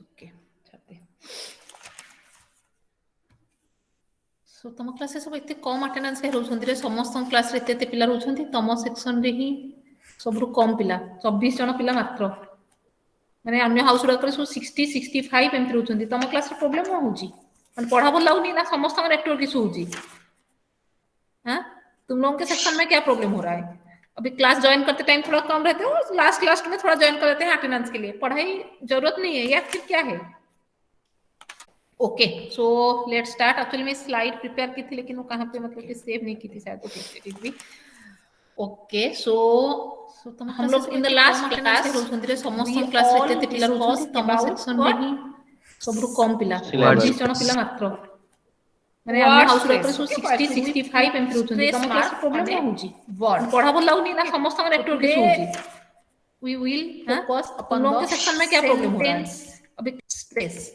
Okay. So तम class सब एते कम अटेंडेंस के रहउछंती रे समस्त क्लास रे एते पिला रहउछंती तम सेक्शन रे ही सबरु कम पिला 24 जण पिला मात्र माने अन्य हाउस रे 60 65 एमति रहउछंती तम क्लास रे प्रॉब्लम हो होची माने पढ़ा बोल लागुनी ना समस्त का नेटवर्क इशू होची हां तुम लोगों के सेक्शन में क्या प्रॉब्लम हो रहा है अभी क्लास ज्वाइन करते टाइम थोड़ा कम रहते हो लास्ट में थोड़ा ज्वाइन कर देते हैं अटेंडेंस के लिए पढ़ाई जरूरत नहीं है या फिर क्या है okay so let's start actually मैं स्लाइड प्रिपेयर की थी लेकिन वो कहाँ पे मतलब कि सेव नहीं की थी शायद ओके ओके सो हम लोग इन द लास्ट क्लास समस्त क्लास रे पिला रहउछंती तम सेक्शन रे ही सबरु कम पिला 20 जण पिला मात्र माने अन्य हाउस रे 60 65 एमति रहउछंती तम क्लास प्रॉब्लम होउची पढ़ा बोल लागुनी ना समस्त का नेटवर्क इशू होची we will focus upon the section में क्या प्रॉब्लम हो रहा है अभी stress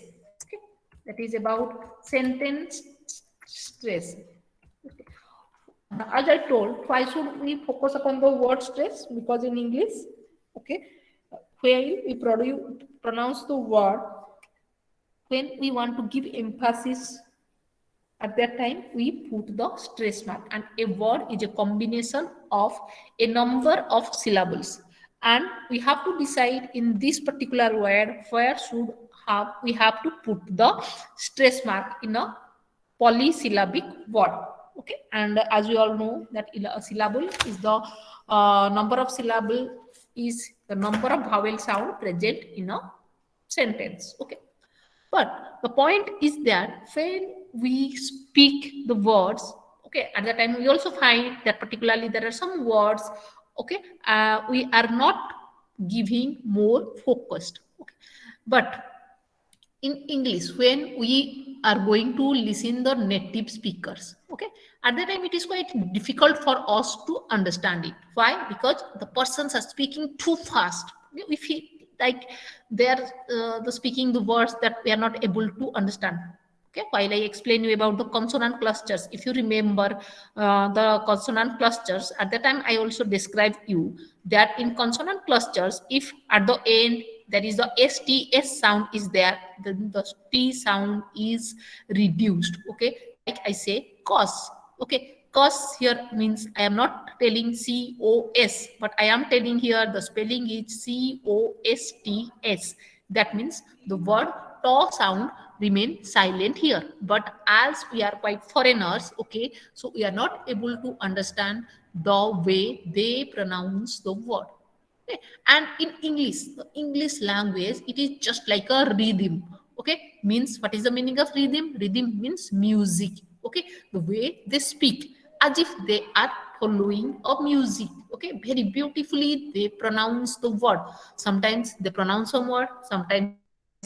that is about sentence stress as I told why should we focus upon the word stress because in English okay where we pronounce the word when we want to give emphasis at that time we put the stress mark and a word is a combination of a number of syllables and we have to decide in this particular word where we have to put the stress mark in a polysyllabic word okay and as we all know that a syllable is the number of syllable is the number of vowel sound present in a sentence okay but the point is that when we speak the words okay at that time we also find that particularly there are some words okay we are not giving more focused okay but in English when we are going to listen the native speakers okay at that time it is quite difficult for us to understand it why because the persons are speaking too fast we feel like they are the speaking the words that we are not able to understand okay while I explain you about the consonant clusters if you remember the consonant clusters at that time I also described you that in consonant clusters if at the end that is the sts sound is there then the t sound is reduced okay like I say cos okay cos here means I am not telling cos but I am telling here the spelling is costs that means the word to sound remain silent here but as we are quite foreigners okay so we are not able to understand the way they pronounce the word okay? And in the English language it is just like a rhythm okay means what is the meaning of rhythm means music okay the way they speak as if they are following a music okay very beautifully they pronounce the word sometimes they pronounce some word sometimes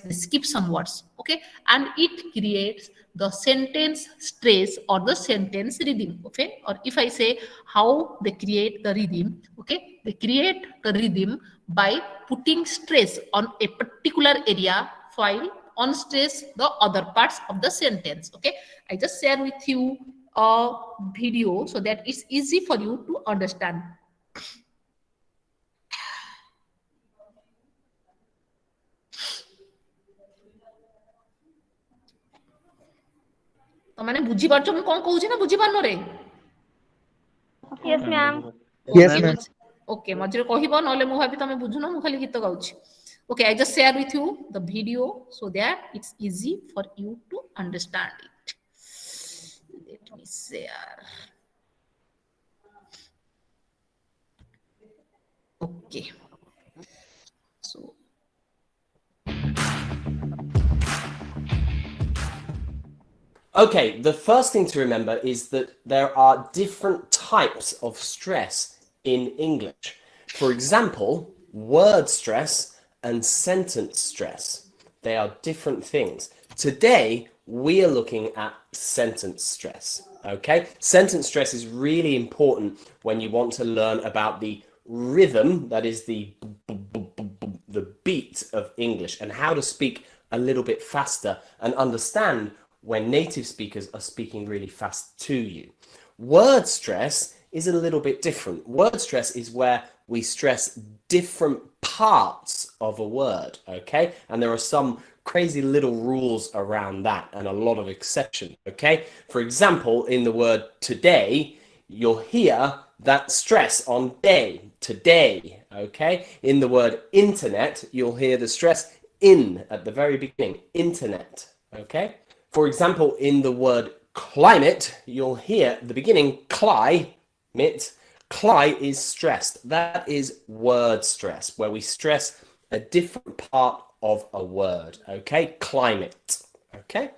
they skip some words okay and it creates the sentence stress or the sentence rhythm okay or if I say how they create the rhythm okay they create the rhythm by putting stress on a particular area while on stress the other parts of the sentence okay I just share with you a video so that it's easy for you to understand तो माने बुझी पारछो मु कोन कहूची ना बुझी पारनो रे Yes, ma'am. Yes, ma'am. Okay मझे कहिबो नले मु भाबी तमे बुझुनो मु खाली गीत गाउची okay I just share with you the video so that it's easy for you to understand it let me share okay so Okay, the first thing to remember is that there are different types of stress in English. For example, word stress and sentence stress. They are different things. Today, we are looking at sentence stress. Okay, sentence stress is really important when you want to learn about the rhythm, that is the beat of English, and how to speak a little bit faster and understand when native speakers are speaking really fast to you. Word stress is a little bit different. Word stress is where we stress different parts of a word, okay? And there are some crazy little rules around that and a lot of exceptions, okay? For example, in the word today, you'll hear that stress on day, today, okay? In the word internet, you'll hear the stress in at the very beginning, internet, okay? For example, in the word climate, you'll hear at the beginning climate. Cli is stressed. That is word stress, where we stress a different part of a word, okay? Climate, okay?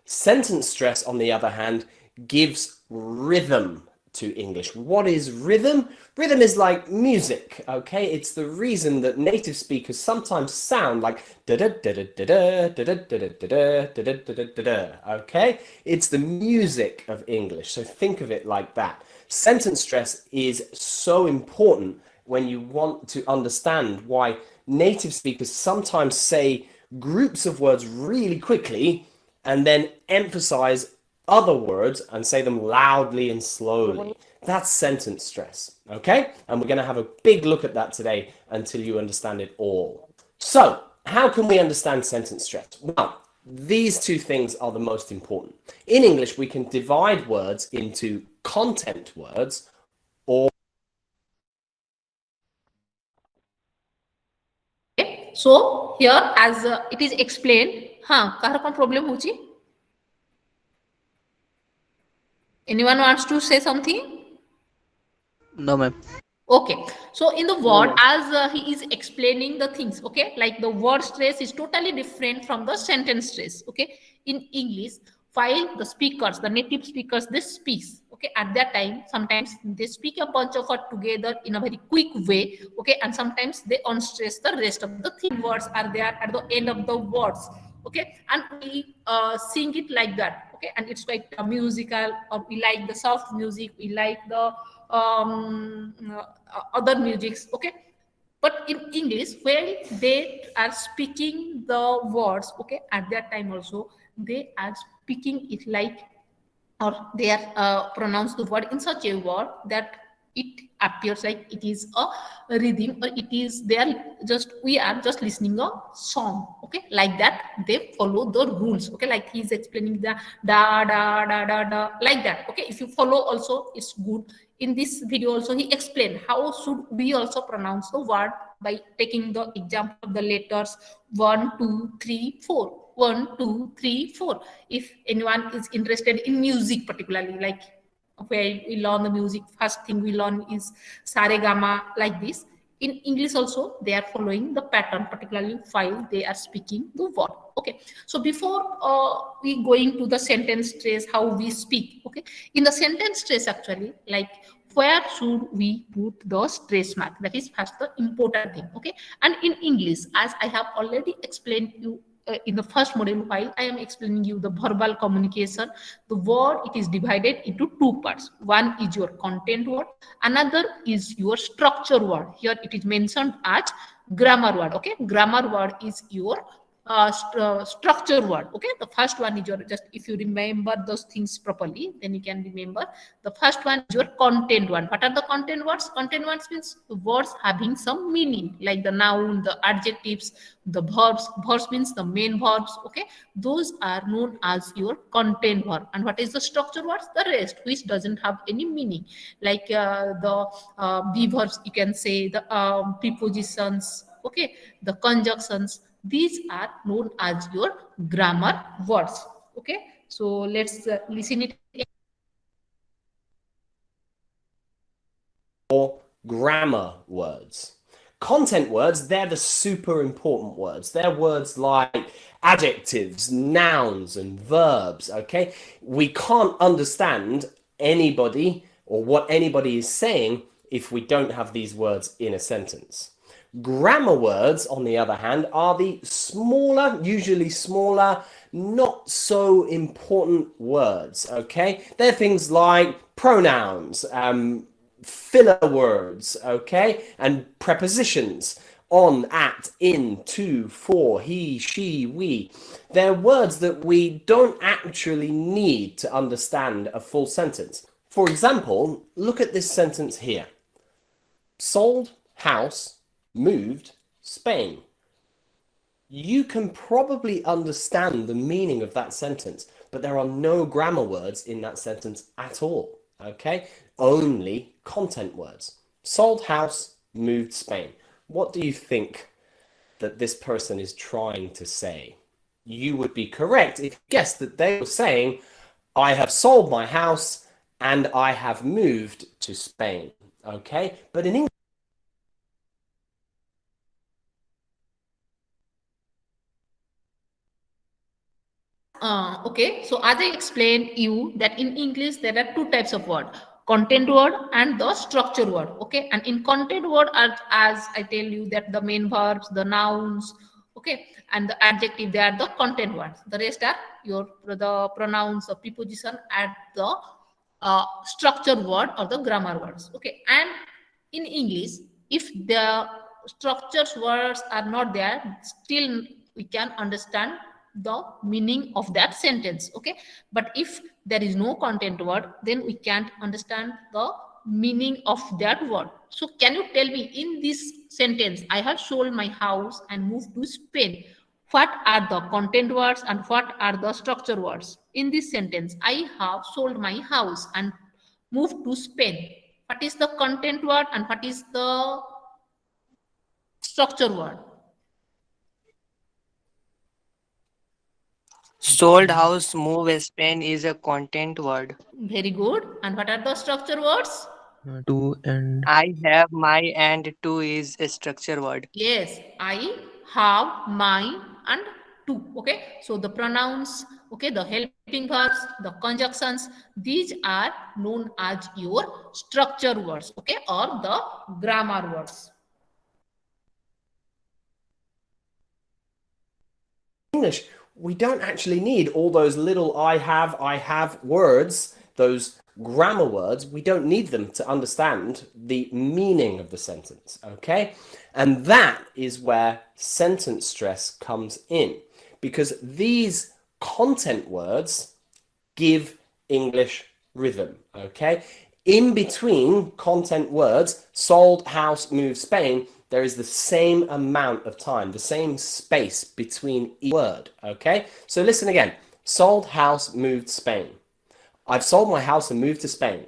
Sentence stress, on the other hand, gives rhythm to English. What is rhythm? Rhythm is like music, okay? It's the reason that native speakers sometimes sound like da da da da da da da da da da da da da da da, okay? It's the music of English, so think of it like that. Sentence stress is so important when you want to understand why native speakers sometimes say groups of words really quickly and then emphasize other words and say them loudly and slowly. That's sentence stress, okay? And we're going to have a big look at that today until you understand it all. So, how can we understand sentence stress? Well, these two things are the most important. In English, we can divide words into content words or Okay. So here as it is explained, kahar kon problem hochi? Anyone wants to say something? No, ma'am. Okay, so in the No, word, ma'am. as he is explaining the things, okay, like the word stress is totally different from the sentence stress, okay. In English, while the speakers, the native speakers, they speak, okay, at that time, sometimes they speak a bunch of words together in a very quick way, okay, and sometimes they unstress the rest of the thin words are there at the end of the words, okay, and we sing it like that, okay, and it's quite musical, or we like the soft music, we like the other musics, okay, but in English when they are speaking the words, okay, at that time also they are speaking it like, or they are pronounce the word in such a word that it appears like it is a rhythm, or it is they are just, we are just listening a song, okay, like that they follow the rules, okay, like he's explaining the da da da da da, like that, okay, if you follow also it's good. In this video also he explained how should we also pronounce the word by taking the example of the letters 1 2 3 4, 1 2 3 4. If anyone is interested in music particularly, like where we learn the music, first thing we learn is sare gama, like this. In English also they are following the pattern, particularly while they are speaking the word, okay. So before we going to the sentence stress, how we speak, okay, in the sentence stress actually, like where should we put the stress mark, that is first the important thing, okay. And in English, as I have already explained you in the first module, while I am explaining you the verbal communication, the word it is divided into two parts. One is your content word, another is your structure word. Here it is mentioned as grammar word, okay. Grammar word is your structure word, okay. The first one is your, just if you remember those things properly, then you can remember. The first one is your content one. What are the content words? Content words means words having some meaning, like the noun, the adjectives, the verbs. Verbs means the main verbs, okay. Those are known as your content word. And what is the structure words? The rest, which doesn't have any meaning, like the be verbs, you can say the prepositions, okay, the conjunctions. These are known as your grammar words, okay. So let's listen it. or grammar words. Content words, they're the super important words. They're words like adjectives, nouns, and verbs, okay? We can't understand anybody or what anybody is saying if we don't have these words in a sentence. Grammar words, on the other hand, are the smaller, usually smaller, not so important words, okay? They're things like pronouns, filler words, okay? And prepositions, on, at, in, to, for, he, she, we. They're words that we don't actually need to understand a full sentence. For example, look at this sentence here. Sold house, moved Spain. You can probably understand the meaning of that sentence, but there are no grammar words in that sentence at all, okay? Only content words. Sold house, moved Spain. What do you think that this person is trying to say? You would be correct if you guessed that they were saying, I have sold my house and I have moved to Spain, okay? But in English, Okay, so as I explained you that in English there are two types of word, content word and the structure word. Okay, and in content word, as I tell you that the main verbs, the nouns, okay, and the adjective, they are the content words. The rest are your the pronouns, the preposition, and the structure word or the grammar words. Okay, and in English, if the structures words are not there, still we can understand the meaning of that sentence. Okay, but if there is no content word, then we can't understand the meaning of that word. So can you tell me, in this sentence, I have sold my house and moved to Spain, what are the content words and what are the structure words? In this sentence, I have sold my house and moved to Spain. What is the content word and what is the structure word? Sold house, move Spain is a content word. Very good. And what are the structure words? To and I have my and to is a structure word. Yes, I have, mine, and to. Okay, so the pronouns, okay, the helping verbs, the conjunctions, these are known as your structure words, okay, or the grammar words. English, we don't actually need all those little I have words, those grammar words. We don't need them to understand the meaning of the sentence, okay? And that is where sentence stress comes in, because these content words give English rhythm, okay? In between content words, sold, house, moved, Spain, there is the same amount of time, the same space between each word, okay? So listen again. Sold, house, moved, Spain. I've sold my house and moved to Spain.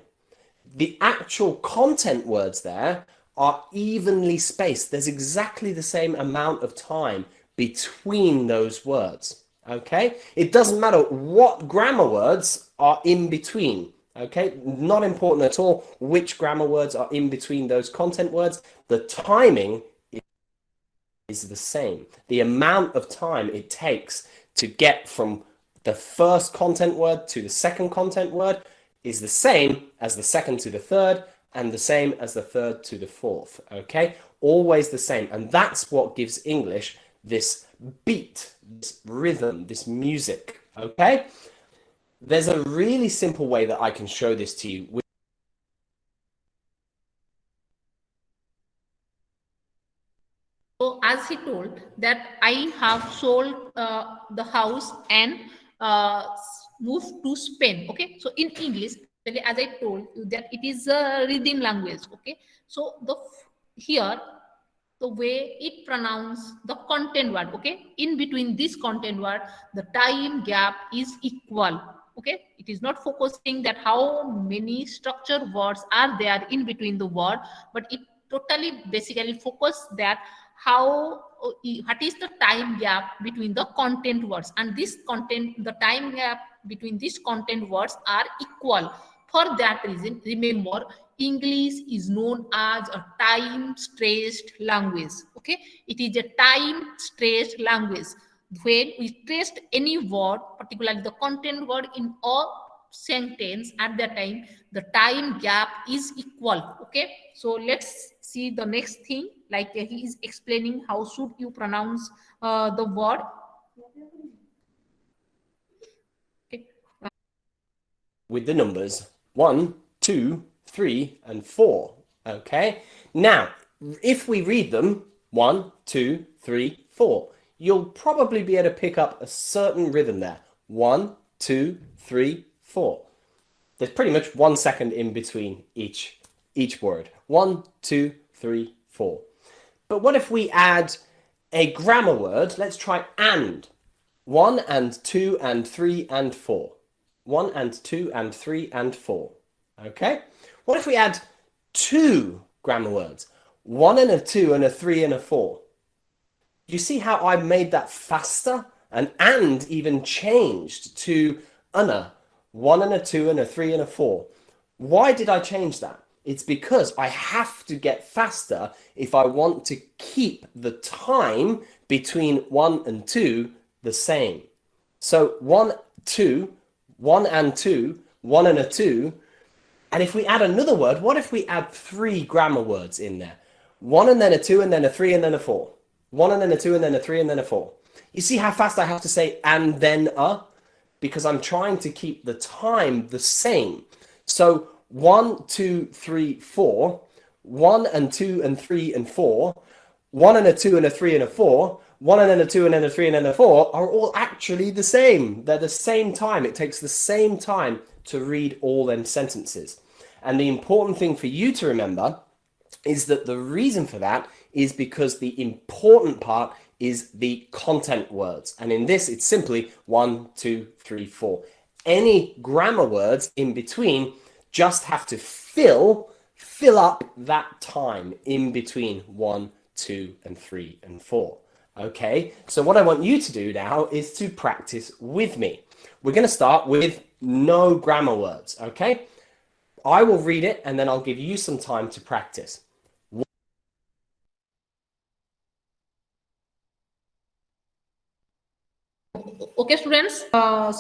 The actual content words there are evenly spaced. There's exactly the same amount of time between those words, okay? It doesn't matter what grammar words are in between, okay? Not important at all which grammar words are in between those content words. The timing is the same. The amount of time it takes to get from the first content word to the second content word is the same as the second to the third and the same as the third to the fourth, okay? Always the same. And that's what gives English this beat, this rhythm, this music, okay? There's a really simple way that I can show this to you. So as he told that I have sold the house and moved to Spain. Okay, so in English, as I told you that it is a rhythm language. Okay, so here the way it pronounce the content word, okay, in between this content word the time gap is equal. Okay, it is not focusing that how many structure words are there in between the word, but it totally basically focus that how what is the time gap between the content words, and this content, the time gap between these content words are equal. For that reason, remember, English is known as a time stressed language. Okay, it is a time stressed language. When we stressed any word, particularly the content word in all sentence, at that time the time gap is equal. Okay, so let's see the next thing, like he is explaining how should you pronounce the word. Okay. With the numbers 1, 2, 3, and 4. Okay? Now, if we read them 1, 2, 3, 4, you'll probably be able to pick up a certain rhythm there. 1, 2, 3, 4. There's pretty much 1 second in between each word. 1, 2, 3, 4. But what if we add a grammar word? Let's try and. 1 and 2 and 3 and 4. 1 and 2 and 3 and 4. Okay? What if we add 2 grammar words? 1 and a 2 and a 3 and a 4. You see how I made that faster? And even changed to una. 1 and a 2 and a 3 and a 4. Why did I change that? It's because I have to get faster if I want to keep the time between 1 and 2 the same. So 1, 2, 1 and 2, 1 and a 2. And if we add another word, what if we add 3 grammar words in there? 1 and then a 2 and then a 3 and then a 4. 1 and then a 2 and then a 3 and then a 4. You see how fast I have to say and then a? Because I'm trying to keep the time the same. So 1, 2, 3, 4, 1 and 2 and 3 and 4, 1 and a 2 and a 3 and a 4, 1 and then a 2 and then a 3 and then a 4 are all actually the same. They're the same time. It takes the same time to read all them sentences. And the important thing for you to remember is that the reason for that is because the important part is the content words. And in this, it's simply 1, 2, 3, 4. Any grammar words in between just have to fill up that time in between 1, 2, and 3, and 4. Okay, so what I want you to do now is to practice with me. We're going to start with no grammar words, okay? I will read it and then I'll give you some time to practice. Okay, students,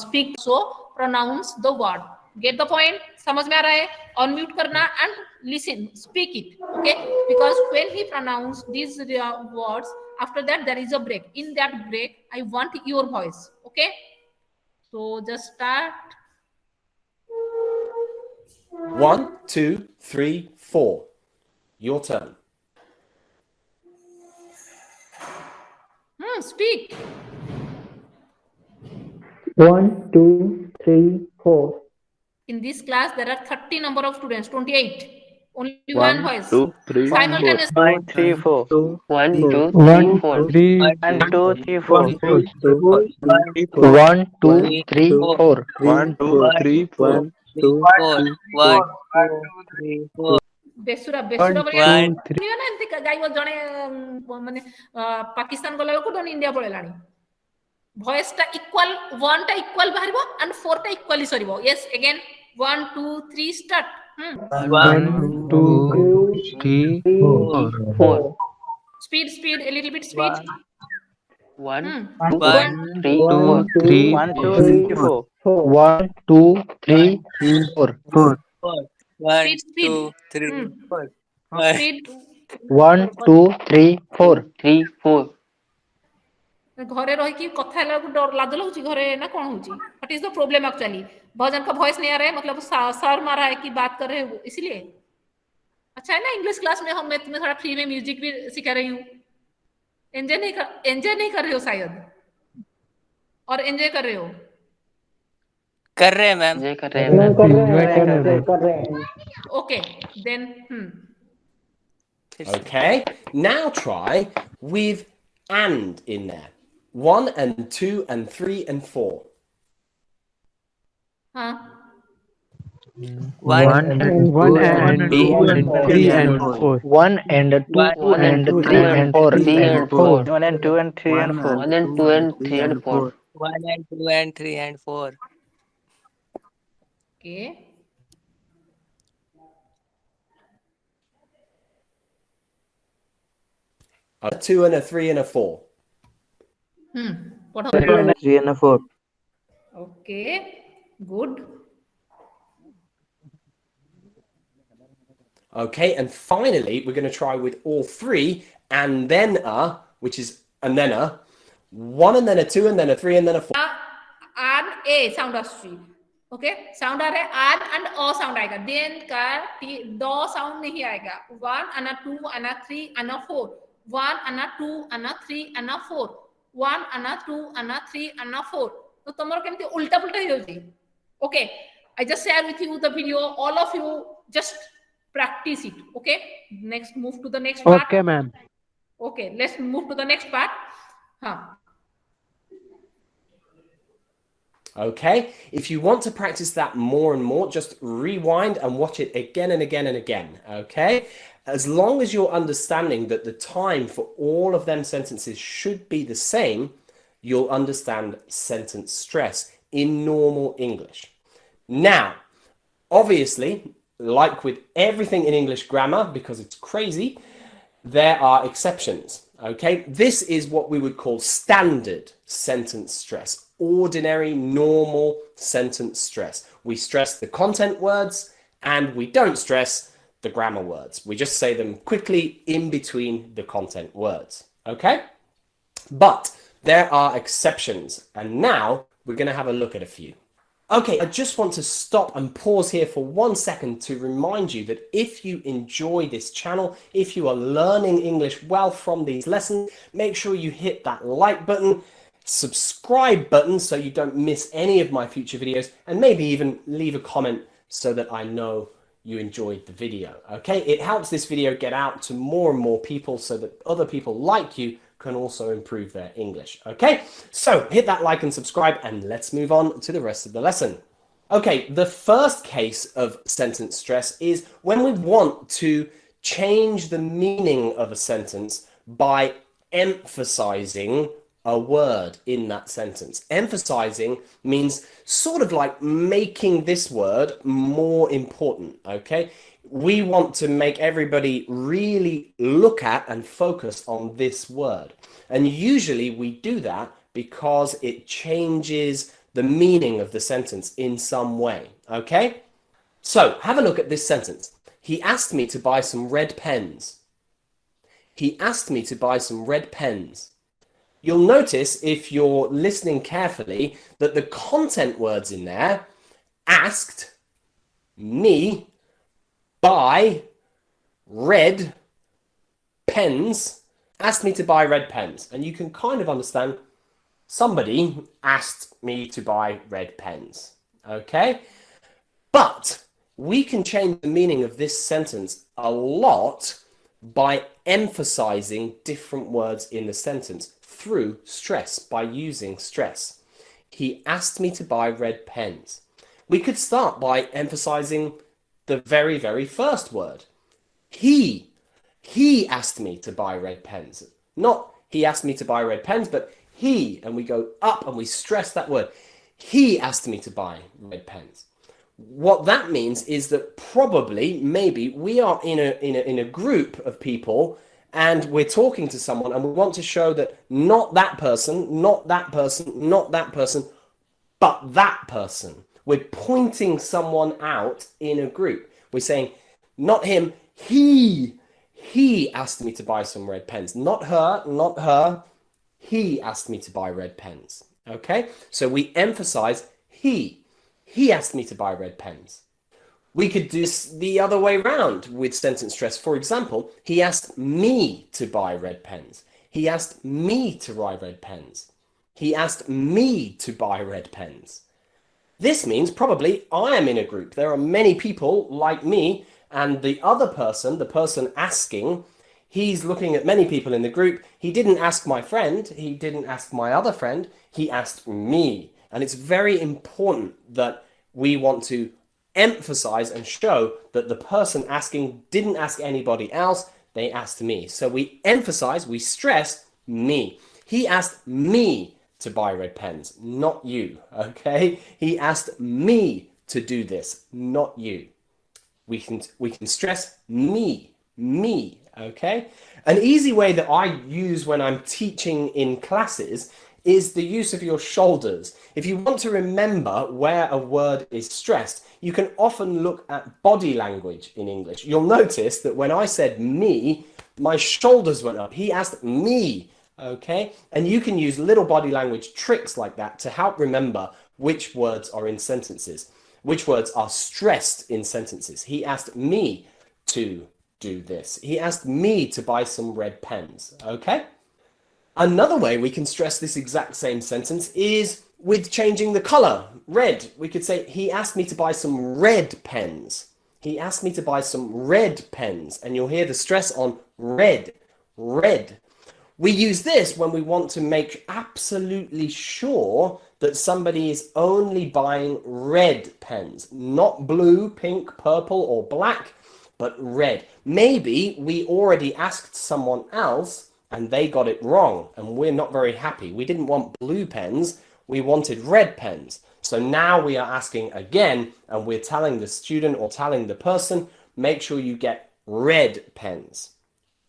speak, so pronounce the word. Get the point? समझ में आ रहा है? Unmute करना and listen, speak it. Okay, because when he pronounce these words, after that there is a break. In that break, I want your voice. Okay, so just start. 1, 2, 3, 4. Your turn. Speak. 1, 2, 3, 4. In this class, there are 30 number of students, 28. Only 1, one voice. 2, 3, 4. Simultaneous. 1, 3, 4. 1, 2, 1, 3, 4. 3, 1, 2, 3, 4. 1, 2, 1, 2, 3, 4. 1, 2, 3, 4. 1, 2, 3, 4. ବେସୁରା 1, ଭଳିଆ 2, 3. ନା ଏମିତି ଗାଇବ ଜଣେ ମାନେ ପାକିସ୍ତାନ ଗଲା ବେଳକୁ ଜଣେ India ପଳେଇଲାଣି voice ଟା ଇକ୍ୱାଲ 1 ଟା ଇକ୍ୱାଲ ବାହାରିବ and 4 ଟା ଇକ୍ୱାଲି ସରିବ yes again 1 2 3 start 1, 2, 3, 4. speed a little bit speed 1, 1, 3, 2, 3, 1, 2, 3, 4. 1, 2, 3, 4. 1, speed 2, 3, 4. speed 1, 2, 3, 4. 3, 4. घरे रही कि कथा ହେଲା बेलକୁ डर लाज लाଗୁଛି घरे ना कौन होची what is the problem actually भजन का वॉइस नहीं आ रहा है मतलब सर मारा है कि बात कर रहे हो इसलिए अच्छा है ना इंग्लिश क्लास में मैं तुम्हें थोड़ा फ्री में म्यूजिक भी सिखा रही हूँ एंजॉय नहीं कर रहे हो शायद और एंजॉय कर रहे हो कर रहे हैं मैम ये कर रहे हैं okay then Okay, now try with and in there. 1 and 2 and 3 and 4. हाँ 1 and 2 and 3 and 4. 1 and 2 and 3 and 4. 1 and 2 and 3 and 4. 1 and 2 and 3 and 4. 1 and 2 and 3 and 4. okay 2 and a 3 and a 4. what 3 and 4. okay good Okay, and finally, we're going to try with all 3 and then a, which is and then a. 1 and then a 2 and then a 3 and then a 4. and a sound आसुची okay sound आ रहा है and o sound आएगा then का do sound नहीं आएगा 1 and a 2 and a 3 and a 4 1 and a 2 and a 3 and a 4 1 and a 2 and a 3 and a 4 तो तुमर केमती उल्टा पुल्टा हो जाई okay I just share with you the video. All of you just practice it. Okay. Next, move to the next part. Okay, ma'am. Okay, let's move to the next part. Huh. Okay, if you want to practice that more and more, just rewind and watch it again and again and again. Okay, as long as you're understanding that the time for all of them sentences should be the same, you'll understand sentence stress in normal English. Now, obviously, like with everything in English grammar, because it's crazy, there are exceptions. Okay, this is what we would call standard sentence stress, ordinary, normal sentence stress. We stress the content words and we don't stress the grammar words. We just say them quickly in between the content words. Okay, but there are exceptions, and now we're going to have a look at a few. Okay, I just want to stop and pause here for 1 second to remind you that if you enjoy this channel, if you are learning English well from these lessons, make sure you hit that like button, subscribe button so you don't miss any of my future videos, and maybe even leave a comment so that I know you enjoyed the video. Okay, it helps this video get out to more and more people so that other people like you can also improve their English. Okay, so hit that like and subscribe, and let's move on to the rest of the lesson. Okay, the first case of sentence stress is when we want to change the meaning of a sentence by emphasizing a word in that sentence. Emphasizing means sort of like making this word more important. Okay, we want to make everybody really look at and focus on this word. And usually we do that because it changes the meaning of the sentence in some way. Okay? So have a look at this sentence. He asked me to buy some red pens. He asked me to buy some red pens. You'll notice, if you're listening carefully, that the content words in there, asked me buy red pens, asked me to buy red pens. And you can kind of understand somebody asked me to buy red pens. Okay? But we can change the meaning of this sentence a lot by emphasizing different words in the sentence through stress, by using stress. He asked me to buy red pens. We could start by emphasizing the very, very first word. He asked me to buy red pens. Not he asked me to buy red pens, but he, and we go up and we stress that word. He asked me to buy red pens. What that means is that probably, maybe, we are in a group of people and we're talking to someone and we want to show that not that person, not that person, not that person, but that person. We're pointing someone out in a group. We're saying, not him, he asked me to buy some red pens. Not her, he asked me to buy red pens. Okay? So we emphasize he asked me to buy red pens. We could do the other way around with sentence stress. For example, he asked me to buy red pens. He asked me to buy red pens. He asked me to buy red pens. This means probably I am in a group. There are many people like me, and the other person, the person asking, he's looking at many people in the group. He didn't ask my friend. He didn't ask my other friend. He asked me. And it's very important that we want to emphasize and show that the person asking didn't ask anybody else. They asked me. So we emphasize, we stress me. He asked me to buy red pens, not you. Okay? He asked me to do this, not you. We can stress me. Okay? An easy way that I use when I'm teaching in classes is the use of your shoulders. If you want to remember where a word is stressed, you can often look at body language in English. You'll notice that when I said me, my shoulders went up. He asked me, okay? And you can use little body language tricks like that to help remember which words are in sentences, which words are stressed in sentences. He asked me to do this. He asked me to buy some red pens, okay? Another way we can stress this exact same sentence is With changing the color, red, we could say, he asked me to buy some red pens. He asked me to buy some red pens. And you'll hear the stress on red, red. We use this when we want to make absolutely sure that somebody is only buying red pens, not blue, pink, purple, or black, but red. Maybe we already asked someone else and they got it wrong, and we're not very happy. We didn't want blue pens, we wanted red pens. So now we are asking again, and we're telling the student or telling the person, make sure you get red pens,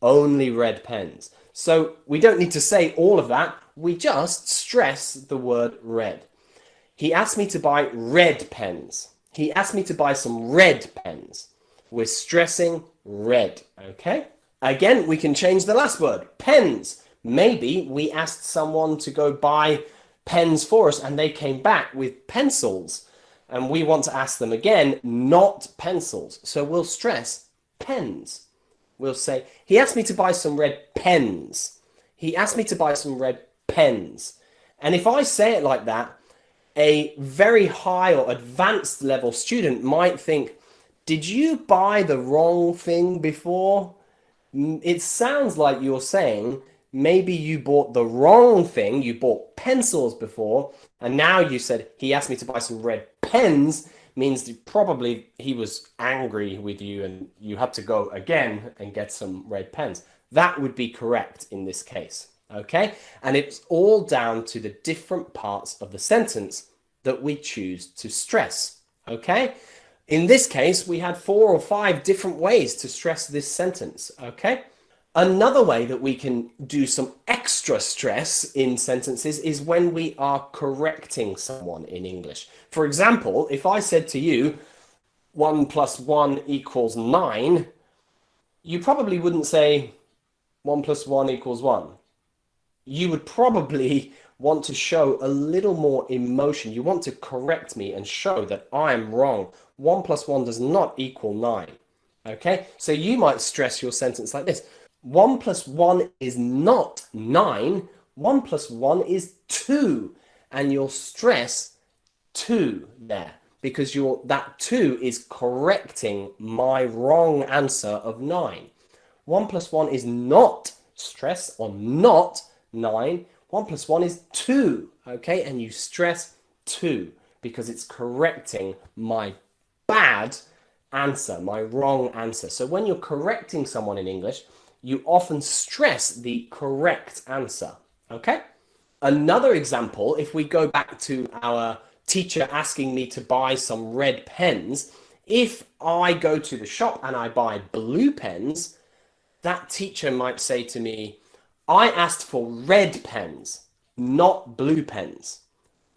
only red pens. So we don't need to say all of that, we just stress the word red. He asked me to buy red pens. He asked me to buy some red pens. We're stressing red, okay? Again, we can change the last word, pens. Maybe we asked someone to go buy pens for us and they came back with pencils. And we want to ask them again, not pencils. So we'll stress pens. We'll say, he asked me to buy some red pens. He asked me to buy some red pens. And if I say it like that, a very high or advanced level student might think, did you buy the wrong thing before? It sounds like you're saying, maybe you bought the wrong thing. You bought pencils before, and now you said, he asked me to buy some red pens, means that probably he was angry with you and you had to go again and get some red pens. That would be correct in this case, okay? And it's all down to the different parts of the sentence that we choose to stress, okay? In this case, we had 4 or 5 different ways to stress this sentence, okay? Another way that we can do some extra stress in sentences is when we are correcting someone in English. For example, if I said to you, 1 plus 1 equals 9, you probably wouldn't say 1 plus 1 equals 1. You would probably want to show a little more emotion. You want to correct me and show that I am wrong. 1 plus 1 does not equal 9. Okay, so you might stress your sentence like this. 1 plus 1 is not 9. 1 plus 1 is 2. And you'll stress 2 there because that 2 is correcting my wrong answer of 9. 1 plus 1 is not, stress on not 9. 1 plus 1 is 2. Okay, and you stress 2 because it's correcting my bad answer, my wrong answer. So when you're correcting someone in English, you often stress the correct answer, okay? Another example, if we go back to our teacher asking me to buy some red pens, if I go to the shop and I buy blue pens, that teacher might say to me, I asked for red pens, not blue pens.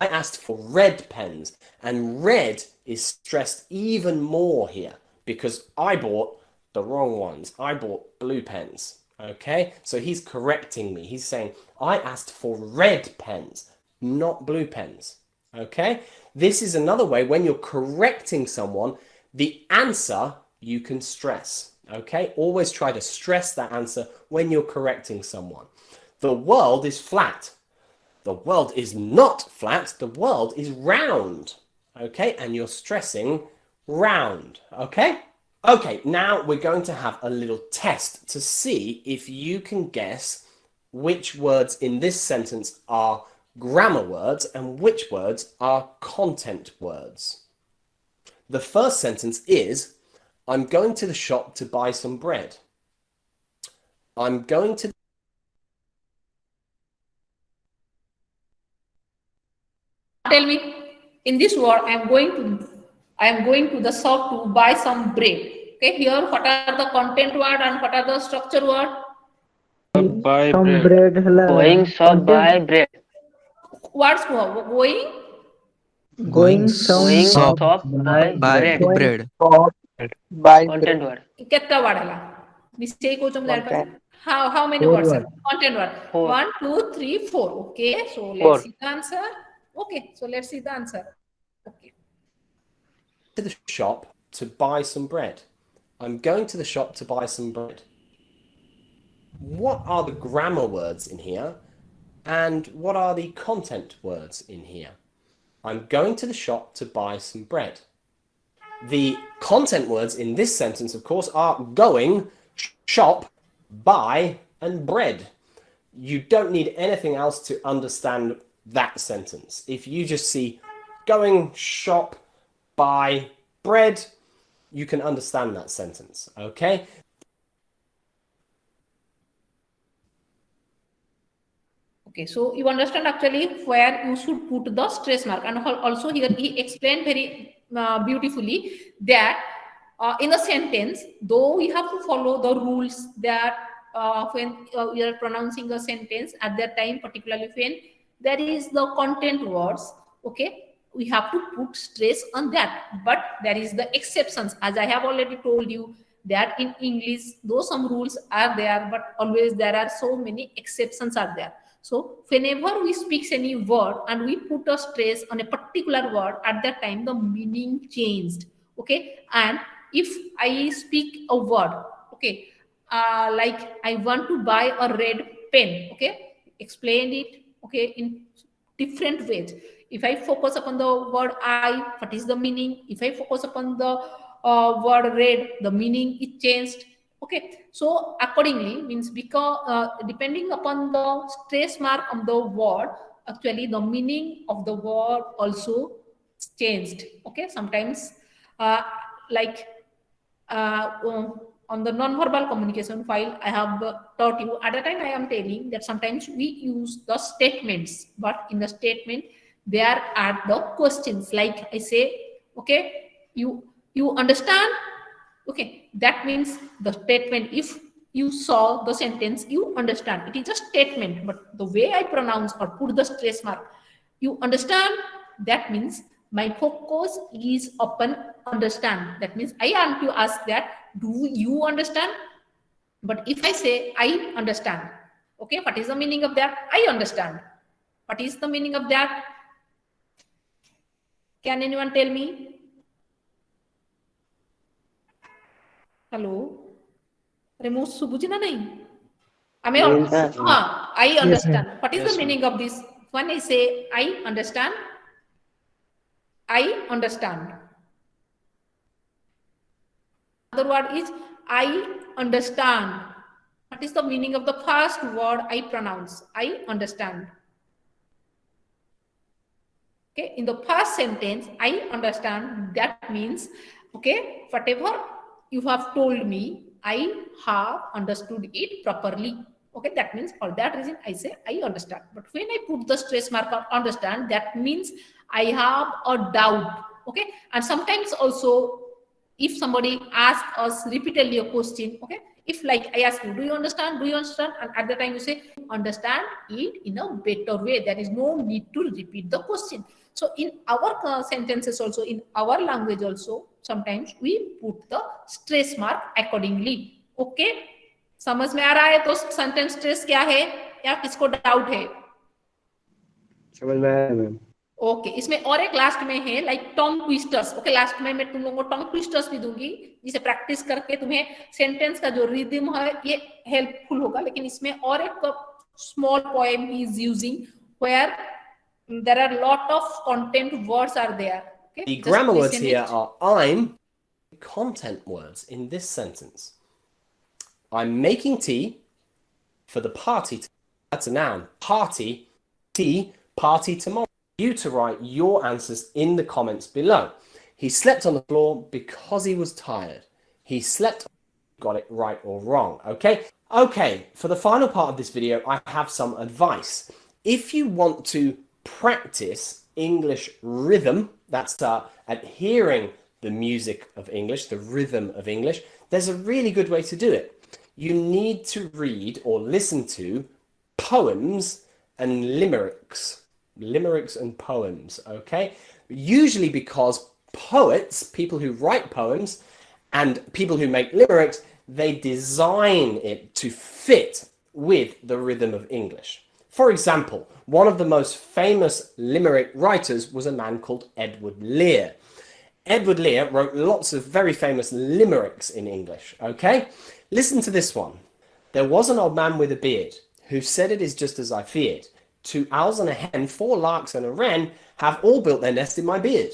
I asked for red pens, and red is stressed even more here because I bought the wrong ones. I bought blue pens, okay? So he's correcting me. He's saying, I asked for red pens, not blue pens, okay? This is another way when you're correcting someone, the answer you can stress, okay? Always try to stress that answer when you're correcting someone. The world is flat. The world is not flat. The world is round, okay? And you're stressing round, okay? Okay, now we're going to have a little test to see if you can guess which words in this sentence are grammar words and which words are content words. The first sentence is, I'm going to the shop to buy some bread. I'm going to... Tell me, in this word, I am going to the shop to buy some bread. Okay, here what are the content word and what are the structure word? Buy Some bread. bread hala Going shop buy bread. Words going going some Going shop shop buy bread. Bread. buy Content word. ketta word hala. Mistake ho jam lad Content. how many 4 words word. are content word? 4. 1, 2, 3, 4. Okay, so 4. let's see the answer. Okay, so let's see the answer. Okay. to the shop to buy some bread. I'm going to the shop to buy some bread. What are the grammar words in here? And what are the content words in here? I'm going to the shop to buy some bread. The content words in this sentence, of course, are going, shop, buy, and bread. You don't need anything else to understand that sentence. If you just see going, shop, buy, bread, you can understand that sentence, okay? Okay, so you understand actually where you should put the stress mark, and also here he explained very beautifully that in a sentence, though we have to follow the rules that when we are pronouncing a sentence at that time, particularly when there is the content words, okay, we have to put stress on that. But there is the exceptions, as I have already told you, that in English, though some rules are there, but always there are so many exceptions are there. So whenever we speak any word and we put a stress on a particular word, at that time the meaning changed. Okay, and if I speak a word, okay, like I want to buy a red pen, okay, explain it, okay, in different ways. If I focus upon the word I, what is the meaning? If I focus upon the word red, the meaning is changed. Okay, so accordingly means because depending upon the stress mark of the word, actually the meaning of the word also changed. Okay, sometimes uh, like on the non-verbal communication file I have taught you, at a time I am telling that sometimes we use the statements, but in the statement there are the questions, like I say, okay, you understand, okay, that means the statement, if you saw the sentence you understand, it is a statement, but the way I pronounce or put the stress mark, you understand, that means my focus is upon understand. That means I want to ask that, do you understand? But if I say I understand, okay, what is the meaning of that? I understand. What is the meaning of that? Can anyone tell me? Hello? Remove Subujina nahi? I Yes, ma'am. understand. What is the Yes, meaning of this? When I say I understand, I understand. Other word is I understand. What is the meaning of the first word I pronounce? I understand. Okay, in the first sentence, I understand, that means, okay, whatever you have told me, I have understood it properly. Okay, that means for that reason I say I understand. But when I put the stress mark on understand, that means I have a doubt. Okay, and sometimes also if somebody asks us repeatedly a question, okay, if like I ask you, do you understand, do you understand, and at the time you say understand it in a better way, there is no need to repeat the question. So in our sentences also, in our language also, sometimes we put the stress mark accordingly. Okay, समझ में आ रहा है तो sentence stress क्या है, या किसको doubt है? समझ में आया मैम। ओके, इसमें और एक लास्ट में है लाइक टंग ट्विस्टर्स। ओके, लास्ट में मैं तुम लोगों को टंग ट्विस्टर्स भी दूंगी, जिसे प्रैक्टिस करके तुम्हें सेंटेंस का जो रिदम है ये हेल्पफुल होगा। लेकिन इसमें और एक small poem he is using var there are lot of content words are there. Okay, the just grammar words listen here it. are I'm, content words in this sentence. I'm making tea for the party. That's a noun. Party, tea, party tomorrow. You to write your answers in the comments below. He slept on the floor because he was tired. He slept. Got it right or wrong. Okay. Okay. For the final part of this video, I have some advice. If you want to practice English rhythm, that's adhering the music of English, the rhythm of English, there's a really good way to do it. You need to read or listen to poems and limericks and poems, okay? Usually because poets, people who write poems, and people who make limericks, they design it to fit with the rhythm of English. For example, one of the most famous limerick writers was a man called Edward Lear. Edward Lear wrote lots of very famous limericks in English, okay? Listen to this one. There was an old man with a beard who said it is just as I feared. 2 owls and a hen, 4 larks and a wren have all built their nest in my beard.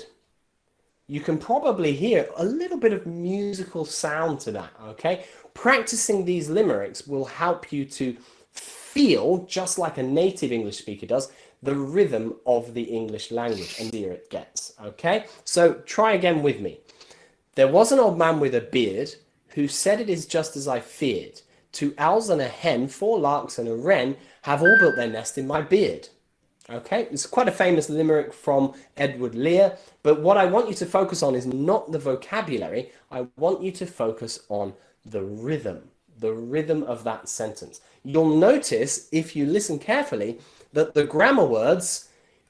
You can probably hear a little bit of musical sound to that, okay? Practicing these limericks will help you to feel, just like a native English speaker does, the rhythm of the English language, and easier it gets, okay? So try again with me. There was an old man with a beard who said, it is just as I feared. 2 owls and a hen, 4 larks and a wren have all built their nest in my beard. Okay, it's quite a famous limerick from Edward Lear, but what I want you to focus on is not the vocabulary. I want you to focus on the rhythm of that sentence. You'll notice, if you listen carefully, that the grammar words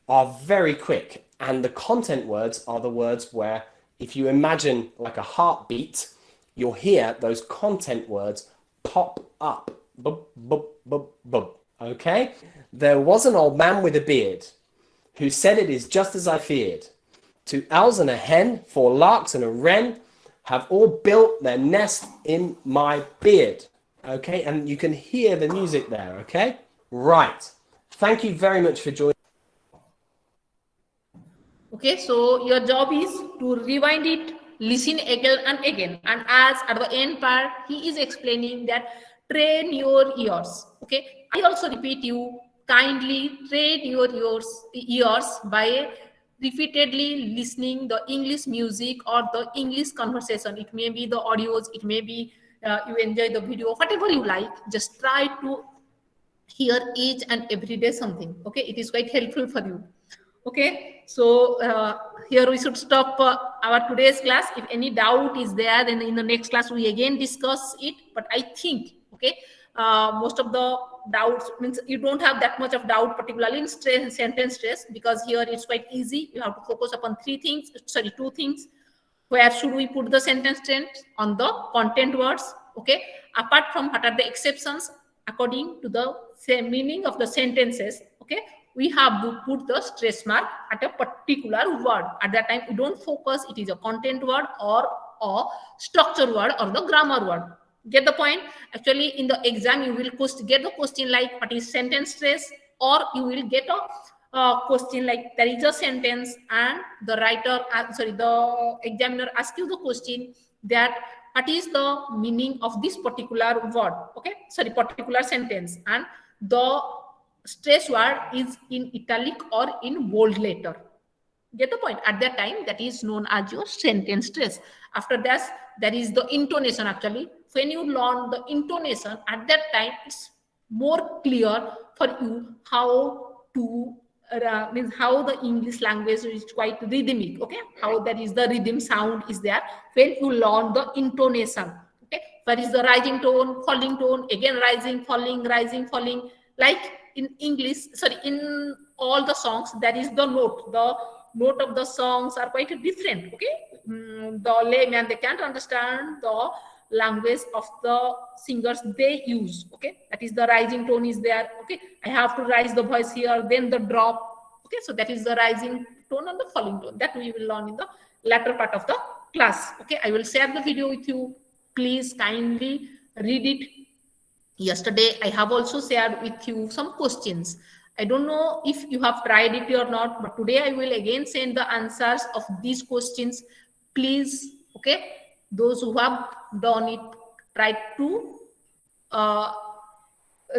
are very quick, and the content words are the words where, if you imagine like a heartbeat, you'll hear those content words pop up. Bub, bub, bub, bub. Okay? There was an old man with a beard who said, it is just as I feared. 2 owls and a hen, 4 larks and a wren have all built their nest in my beard. Okay? And you can hear the music there. Okay? Right. Thank you very much for joining. Okay, so your job is to rewind it, listen again and again. And as at the end part, he is explaining that train your ears. Okay, I also repeat you, kindly train your ears by repeatedly listening the English music or the English conversation. It may be the audios, it may be you enjoy the video, whatever you like. Just try to hear each and every day something. Okay, it is quite helpful for you. Okay, so here we should stop our today's class. If any doubt is there, then in the next class we again discuss it. But I think, okay, most of the doubts means you don't have that much of doubt, particularly in sentence stress, because here it's quite easy. You have to focus upon two things. Where should we put the sentence stress? On the content words. Okay, apart from what are the exceptions according to the same meaning of the sentences. Okay, we have to put the stress mark at a particular word. At that time, we don't focus it is a content word or a structure word or the grammar word. Get the point? Actually, in the exam, you will get the question like what is sentence stress, or you will get a question like there is a sentence and the the examiner asks you the question that what is the meaning of this particular word, okay, particular sentence, and the stress word is in italic or in bold letter. Get the point? At that time, that is known as your sentence stress. After that, there is the intonation. Actually, when you learn the intonation, at that time, it's more clear for you how to means how the English language is quite rhythmic. Okay, how there is the rhythm sound is there when you learn the intonation. Okay, where is the rising tone, falling tone, again rising, falling. Like in English, in all the songs, there is the note. The note of the songs are quite different. Okay, the layman, they can't understand the language of the singers they use. Okay, that is the rising tone is there. Okay, I have to rise the voice here, then the drop. Okay, so that is the rising tone and the falling tone that we will learn in the latter part of the class. Okay, I will share the video with you. Please kindly read it. Yesterday I have also shared with you some questions. I don't know if you have tried it or not, but today I will again send the answers of these questions. Please, okay, those who have done it, try to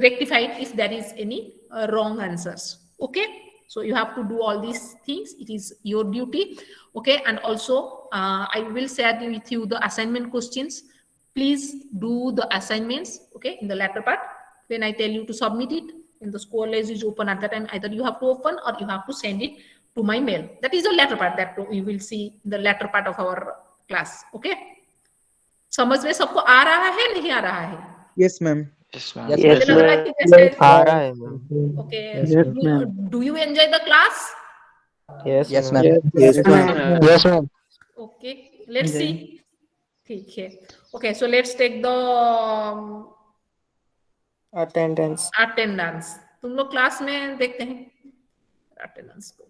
rectify it if there is any wrong answers. Okay, so you have to do all these things. It is your duty. Okay, and also I will share with you the assignment questions. Please do the assignments, okay, in the latter part. When I tell you to submit it, when the college is open, at that time, either you have to open or you have to send it to my mail. That is the latter part that we will see in the latter part of our class. Okay, समझ में सबको आ रहा है नहीं आ रहा है? Yes, ma'am. Yes, ma'am. Yes, मुझे लग रहा है कि जैसे आ रहा है ma'am. okay, Yes, ma'am. do you enjoy the class? Yes, ma'am. Yes, ma'am. Yes, ma'am. Okay, let's see. ठीक है. Okay, so let's take the Attendance. attendance. तुम लोग क्लास में देखते हैं attendance को.